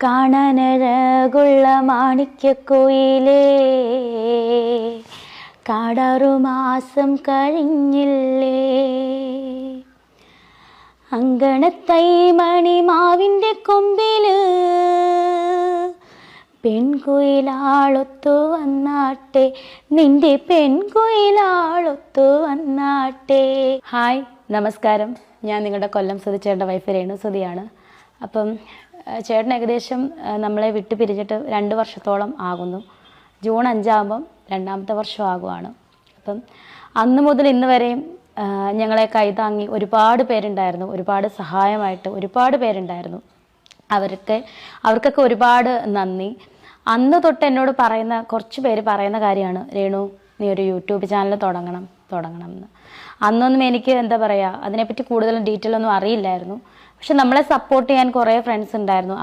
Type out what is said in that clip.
കാണാനഴകുള്ള മാണിക്യക്കുയിലേ, കാടാറുമാസം കഴിഞ്ഞില്ലേ. അങ്കണത്തൈ മണിമാവിൻ്റെ കൊമ്പില് പെൺകുയിലാളൊത്തു വന്നാട്ടെ, നിന്റെ പെൺകുയിലാളൊത്തു വന്നാട്ടെ. ഹായ്, നമസ്കാരം. ഞാൻ നിങ്ങളുടെ കൊല്ലം സുധി ചേട്ടൻ്റെ വൈഫ് രേണു സുധിയാണ്. അപ്പം ചേട്ടൻ ഏകദേശം നമ്മളെ വിട്ടു പിരിഞ്ഞിട്ട് 2 വർഷത്തോളം ആകുന്നു. ജൂൺ 5 ആകുമ്പം 2ാമത്തെ വർഷം ആകുവാണ്. അപ്പം അന്ന് മുതൽ ഇന്ന് വരെയും ഞങ്ങളെ കൈതാങ്ങി ഒരുപാട് പേരുണ്ടായിരുന്നു, ഒരുപാട് സഹായമായിട്ട് ഒരുപാട് പേരുണ്ടായിരുന്നു. അവർക്കൊക്കെ ഒരുപാട് നന്ദി. അന്ന് തൊട്ട് എന്നോട് കുറച്ച് പേര് പറയുന്ന കാര്യമാണ്, രേണു നീ ഒരു യൂട്യൂബ് ചാനൽ തുടങ്ങണം എന്ന്. അന്നൊന്നും എനിക്ക് എന്താ പറയുക, അതിനെപ്പറ്റി കൂടുതലും ഡീറ്റെയിൽ ഒന്നും അറിയില്ലായിരുന്നു. പക്ഷെ നമ്മളെ സപ്പോർട്ട് ചെയ്യാൻ കുറേ ഫ്രണ്ട്സ് ഉണ്ടായിരുന്നു.